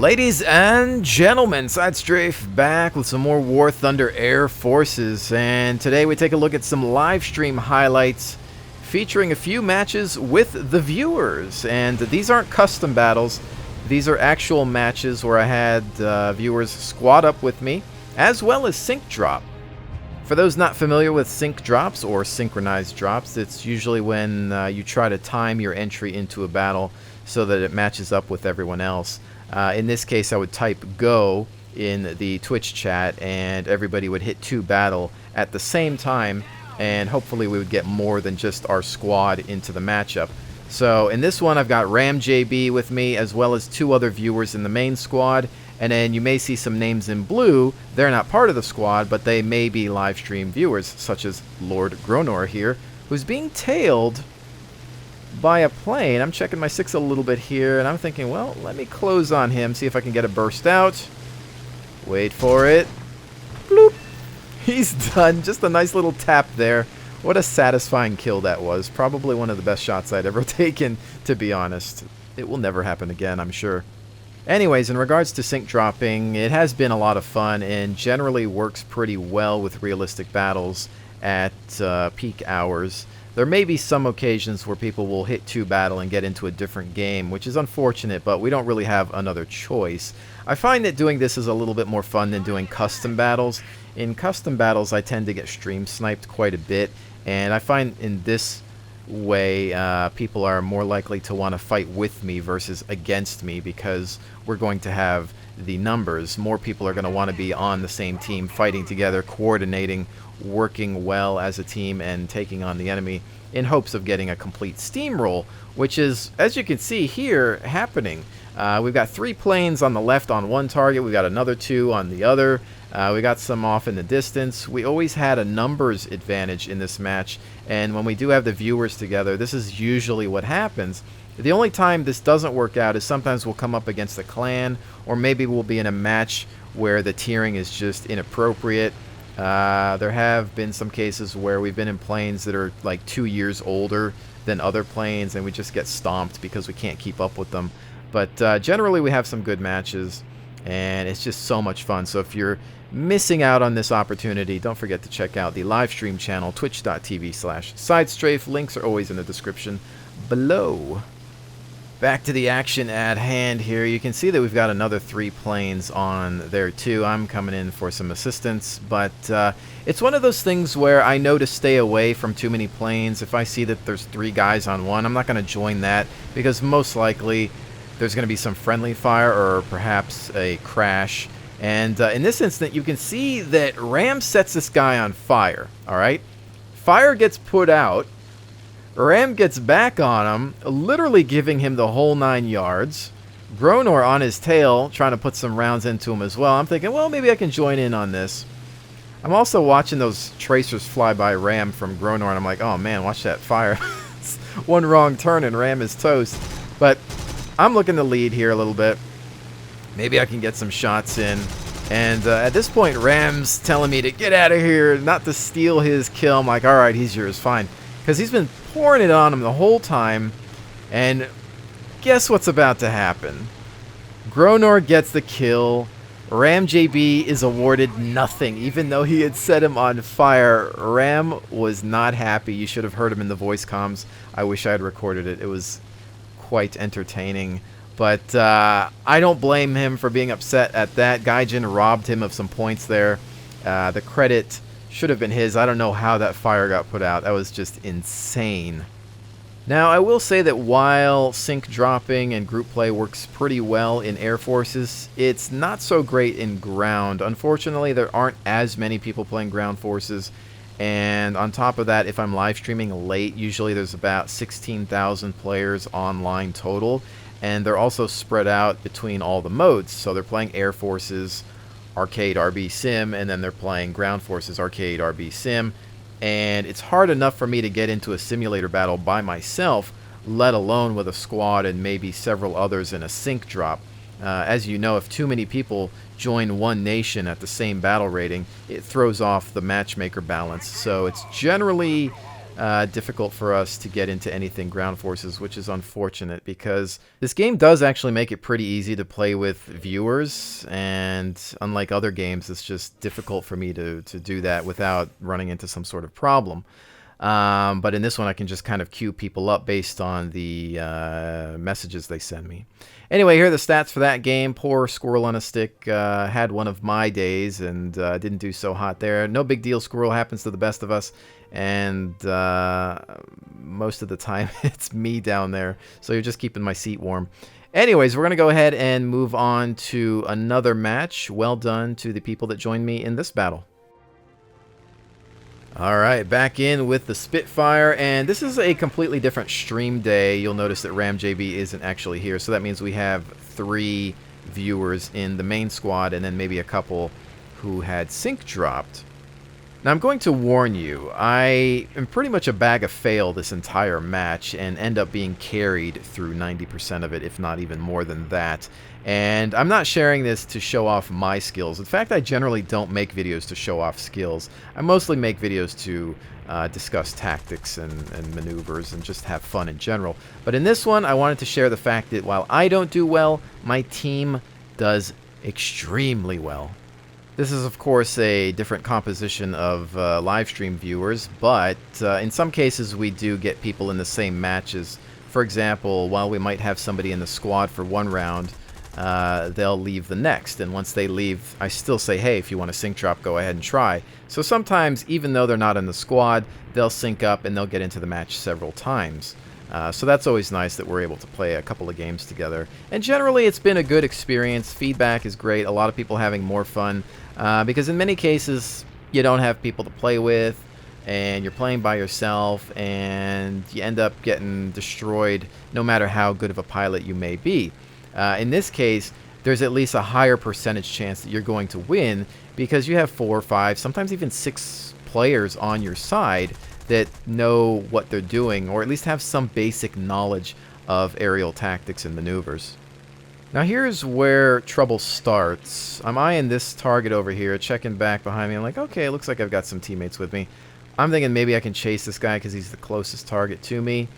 Ladies and gentlemen, SideStrafe back with some more War Thunder Air Forces, and today we take a look at some live stream highlights featuring a few matches with the viewers. And these aren't custom battles, these are actual matches where I had viewers squad up with me, as well as sync drop. For those not familiar with sync drops or synchronized drops, it's usually when you try to time your entry into a battle so that it matches up with everyone else. In this case, I would type go in the Twitch chat and everybody would hit 2 battle at the same time, and hopefully we would get more than just our squad into the matchup. So in this one, I've got RAMJB with me, as well as 2 other viewers in the main squad, and then you may see some names in blue. They're not part of the squad, but they may be live stream viewers, such as Lord Gronor here, who's being tailed by a plane. I'm checking my 6 a little bit here, and I'm thinking, well, let me close on him, see if I can get a burst out. Wait for it. Bloop. He's done. Just a nice little tap there. What a satisfying kill that was. Probably one of the best shots I'd ever taken, to be honest. It will never happen again, I'm sure. Anyways, in regards to sync dropping, it has been a lot of fun and generally works pretty well with realistic battles at peak hours. There may be some occasions where people will hit 2 battle and get into a different game, which is unfortunate, but we don't really have another choice. I find that doing this is a little bit more fun than doing custom battles. In custom battles, I tend to get stream sniped quite a bit, and I find in this way people are more likely to want to fight with me versus against me, because we're going to have the numbers. More people are going to want to be on the same team, fighting together, coordinating, working well as a team, and taking on the enemy in hopes of getting a complete steamroll, which is, as you can see here, happening. We've got 3 planes on the left on one target, we've got another 2 on the other, we got some off in the distance. We always had a numbers advantage in this match, and when we do have the viewers together, this is usually what happens. The only time this doesn't work out is sometimes we'll come up against a clan, or maybe we'll be in a match where the tiering is just inappropriate. There have been some cases where we've been in planes that are like 2 years older than other planes, and we just get stomped because we can't keep up with them. But generally we have some good matches, and it's just so much fun. So if you're missing out on this opportunity, don't forget to check out the live stream channel, twitch.tv/SideStrafe. Links are always in the description below. Back to the action at hand here. You can see that we've got another 3 planes on there too. I'm coming in for some assistance, but it's one of those things where I know to stay away from too many planes. If I see that there's 3 guys on one, I'm not going to join that, because most likely there's going to be some friendly fire or perhaps a crash. And in this instant, you can see that Ram sets this guy on fire. Alright? Fire gets put out. Ram gets back on him, literally giving him the whole 9 yards. Gronor on his tail, trying to put some rounds into him as well. I'm thinking, well, maybe I can join in on this. I'm also watching those tracers fly by Ram from Gronor, and I'm like, oh man, watch that fire. One wrong turn and Ram is toast. But I'm looking to lead here a little bit. Maybe I can get some shots in. And at this point, Ram's telling me to get out of here, not to steal his kill. I'm like, alright, he's yours, fine. Because he's been pouring it on him the whole time. And guess what's about to happen? Gronor gets the kill. RAMJB is awarded nothing, even though he had set him on fire. Ram was not happy. You should have heard him in the voice comms. I wish I had recorded it. It was quite entertaining. But I don't blame him for being upset at that. Gaijin robbed him of some points there. The credit should have been his. I don't know how that fire got put out. That was just insane. Now, I will say that while sync dropping and group play works pretty well in Air Forces, it's not so great in ground. Unfortunately, there aren't as many people playing ground forces. And on top of that, if I'm live streaming late, usually there's about 16,000 players online total. And they're also spread out between all the modes. So they're playing Air Forces, Arcade RB Sim, and then they're playing Ground Forces, Arcade RB Sim. And it's hard enough for me to get into a simulator battle by myself, let alone with a squad and maybe several others in a sync drop. As you know, if too many people join one nation at the same battle rating, it throws off the matchmaker balance. So it's generally difficult for us to get into anything ground forces, which is unfortunate because this game does actually make it pretty easy to play with viewers, and unlike other games, it's just difficult for me to do that without running into some sort of problem. But in this one, I can just kind of queue people up based on the messages they send me. Anyway, here are the stats for that game. Poor Squirrel on a Stick had one of my days and didn't do so hot there. No big deal, Squirrel happens to the best of us. And most of the time, it's me down there. So you're just keeping my seat warm. Anyways, we're going to go ahead and move on to another match. Well done to the people that joined me in this battle. Alright, back in with the Spitfire, and this is a completely different stream day. You'll notice that RAMJB isn't actually here, so that means we have 3 viewers in the main squad, and then maybe a couple who had sync dropped. Now, I'm going to warn you, I am pretty much a bag of fail this entire match, and end up being carried through 90% of it, if not even more than that. And I'm not sharing this to show off my skills. In fact, I generally don't make videos to show off skills. I mostly make videos to discuss tactics and maneuvers and just have fun in general. But in this one, I wanted to share the fact that while I don't do well, my team does extremely well. This is, of course, a different composition of live stream viewers, but in some cases we do get people in the same matches. For example, while we might have somebody in the squad for one round, they'll leave the next, and once they leave, I still say, hey, if you want to sync drop, go ahead and try. So sometimes, even though they're not in the squad, they'll sync up and they'll get into the match several times. So that's always nice that we're able to play a couple of games together. And generally, it's been a good experience. Feedback is great. A lot of people having more fun, because in many cases, you don't have people to play with, and you're playing by yourself, and you end up getting destroyed no matter how good of a pilot you may be. In this case, there's at least a higher percentage chance that you're going to win because you have 4 or 5, sometimes even 6 players on your side that know what they're doing, or at least have some basic knowledge of aerial tactics and maneuvers. Now here's where trouble starts. I'm eyeing this target over here, checking back behind me. I'm like, okay, it looks like I've got some teammates with me. I'm thinking maybe I can chase this guy because he's the closest target to me.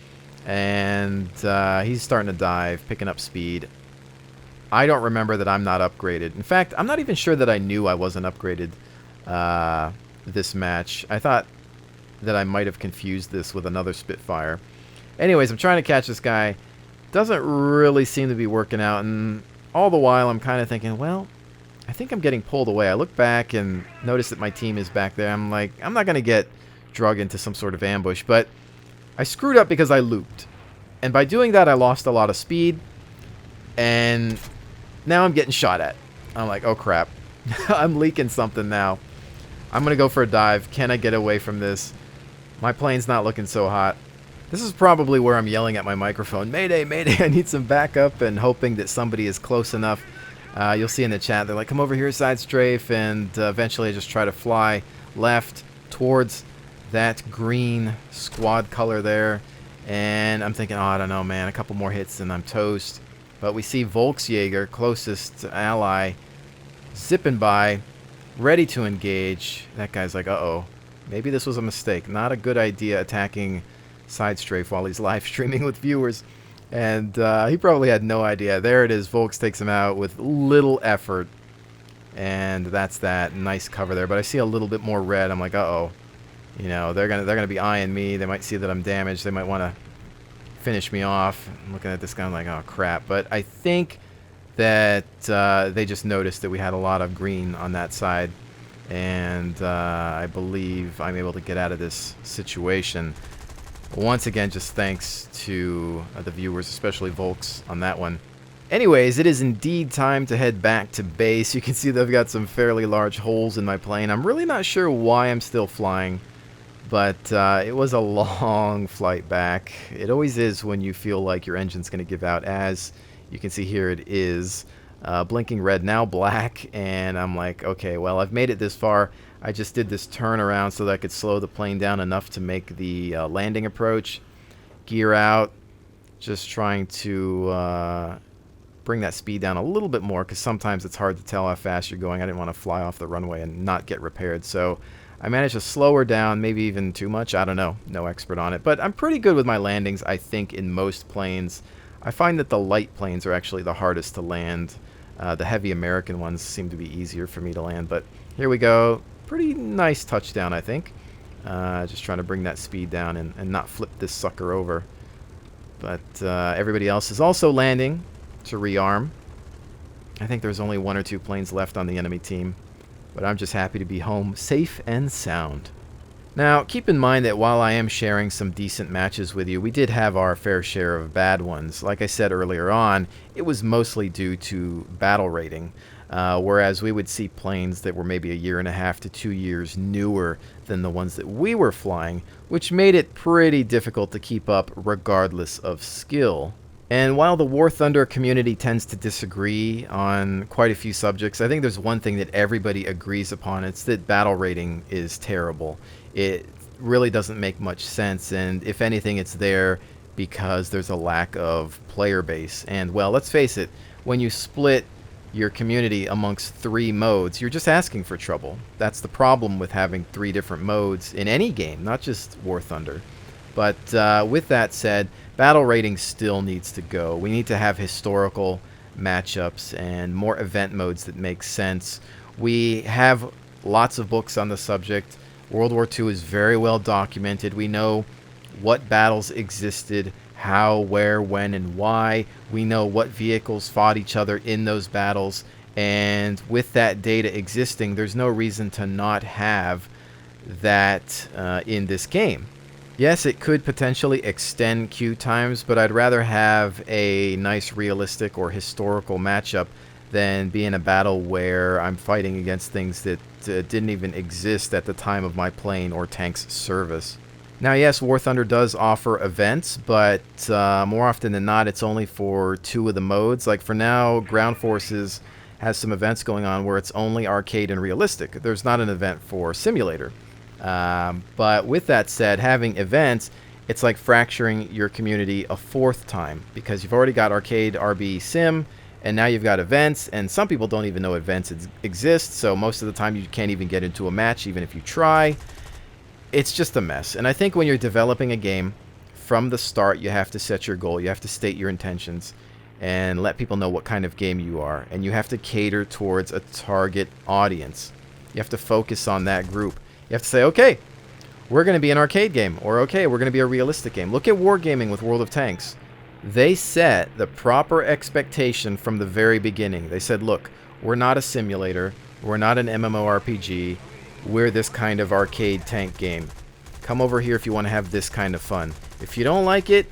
And he's starting to dive, picking up speed. I don't remember that I'm not upgraded. In fact, I'm not even sure that I knew I wasn't upgraded this match. I thought that I might have confused this with another Spitfire. Anyways, I'm trying to catch this guy. Doesn't really seem to be working out, and all the while I'm kind of thinking, well, I think I'm getting pulled away. I look back and notice that my team is back there. I'm like, I'm not going to get drug into some sort of ambush, but I screwed up because I looped. And by doing that, I lost a lot of speed, and now I'm getting shot at. I'm like, oh crap. I'm leaking something now. I'm going to go for a dive. Can I get away from this? My plane's not looking so hot. This is probably where I'm yelling at my microphone, Mayday, Mayday, I need some backup, and hoping that somebody is close enough. You'll see in the chat, they're like, come over here, SideStrafe, and eventually I just try to fly left towards that green squad color there. And I'm thinking, oh, I don't know, man, a couple more hits and I'm toast. But we see Volksjäger, closest ally, zipping by, ready to engage. That guy's like, uh-oh, maybe this was a mistake. Not a good idea attacking SideStrafe while he's live streaming with viewers. And he probably had no idea. There it is. Volks takes him out with little effort. And that's that. Nice cover there. But I see a little bit more red. I'm like, uh-oh. You know, they're gonna be eyeing me. They might see that I'm damaged. They might want to finish me off. I'm looking at this guy. I'm like, oh, crap. But I think that they just noticed that we had a lot of green on that side. And I believe I'm able to get out of this situation. Once again, just thanks to the viewers, especially Volks on that one. Anyways, it is indeed time to head back to base. You can see that I've got some fairly large holes in my plane. I'm really not sure why I'm still flying, but it was a long flight back. It always is when you feel like your engine's going to give out, as you can see here it is. Blinking red, now black, and I'm like, okay, well, I've made it this far. I just did this turnaround so that I could slow the plane down enough to make the landing approach. Gear out, just trying to bring that speed down a little bit more, because sometimes it's hard to tell how fast you're going. I didn't want to fly off the runway and not get repaired, so I managed to slow her down, maybe even too much. I don't know. No expert on it. But I'm pretty good with my landings, I think, in most planes. I find that the light planes are actually the hardest to land. The heavy American ones seem to be easier for me to land. But here we go. Pretty nice touchdown, I think. Just trying to bring that speed down and not flip this sucker over. But everybody else is also landing to rearm. I think there's only 1 or 2 planes left on the enemy team. But I'm just happy to be home safe and sound. Now, keep in mind that while I am sharing some decent matches with you, we did have our fair share of bad ones. Like I said earlier on, it was mostly due to battle rating. Whereas we would see planes that were maybe 1.5 to 2 years newer than the ones that we were flying, which made it pretty difficult to keep up regardless of skill. And while the War Thunder community tends to disagree on quite a few subjects, I think there's one thing that everybody agrees upon. It's that battle rating is terrible. It really doesn't make much sense, and if anything, it's there because there's a lack of player base. And, well, let's face it, when you split your community amongst 3 modes, you're just asking for trouble. That's the problem with having 3 different modes in any game, not just War Thunder. But with that said, battle rating still needs to go. We need to have historical matchups and more event modes that make sense. We have lots of books on the subject. World War II is very well documented. We know what battles existed, how, where, when, and why. We know what vehicles fought each other in those battles. And with that data existing, there's no reason to not have that in this game. Yes, it could potentially extend queue times, but I'd rather have a nice realistic or historical matchup than be in a battle where I'm fighting against things that didn't even exist at the time of my plane or tank's service. Now, yes, War Thunder does offer events, but more often than not, it's only for 2 of the modes. Like for now, Ground Forces has some events going on where it's only arcade and realistic. There's not an event for simulator. But with that said, having events, it's like fracturing your community a 4th time, because you've already got arcade, RB, sim, and now you've got events, and some people don't even know events exist, so most of the time you can't even get into a match, even if you try. It's just a mess. And I think when you're developing a game, from the start, you have to set your goal, you have to state your intentions, and let people know what kind of game you are, and you have to cater towards a target audience. You have to focus on that group. You have to say, okay, we're going to be an arcade game, or okay, we're going to be a realistic game. Look at Wargaming with World of Tanks. They set the proper expectation from the very beginning. They said, look, we're not a simulator, we're not an MMORPG, we're this kind of arcade tank game. Come over here if you want to have this kind of fun. If you don't like it,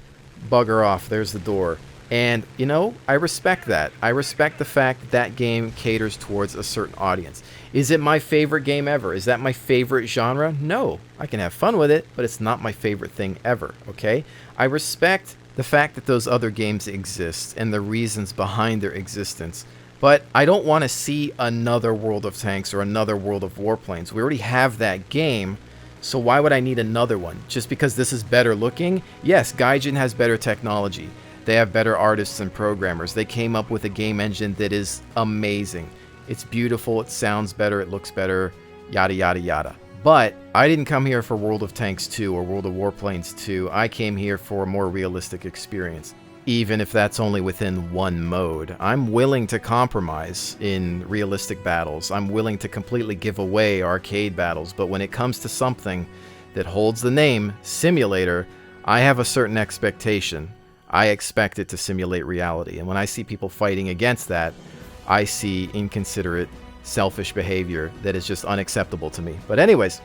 bugger off, there's the door. And, you know, I respect that. I respect the fact that that game caters towards a certain audience. Is it my favorite game ever? Is that my favorite genre? No. I can have fun with it, but it's not my favorite thing ever, okay? I respect the fact that those other games exist and the reasons behind their existence. But I don't want to see another World of Tanks or another World of Warplanes. We already have that game, so why would I need another one? Just because this is better looking? Yes, Gaijin has better technology. They have better artists and programmers. They came up with a game engine that is amazing. It's beautiful, it sounds better, it looks better, yada yada yada. But I didn't come here for World of Tanks 2 or World of Warplanes 2. I came here for a more realistic experience, even if that's only within one mode. I'm willing to compromise in realistic battles. I'm willing to completely give away arcade battles, but when it comes to something that holds the name simulator, I have a certain expectation. I expect it to simulate reality, and when I see people fighting against that, I see inconsiderate, selfish behavior that is just unacceptable to me. But anyways,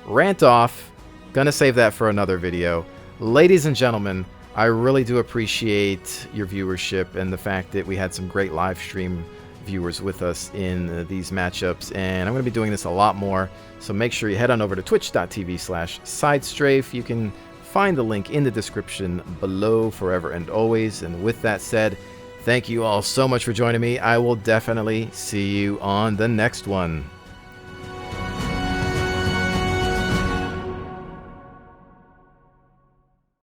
rant off. Gonna save that for another video. Ladies and gentlemen, I really do appreciate your viewership and the fact that we had some great live stream viewers with us in these matchups, and I'm going to be doing this a lot more, so make sure you head on over to twitch.tv/SideStrafe. You can find the link in the description below forever and always. And with that said, thank you all so much for joining me. I will definitely see you on the next one.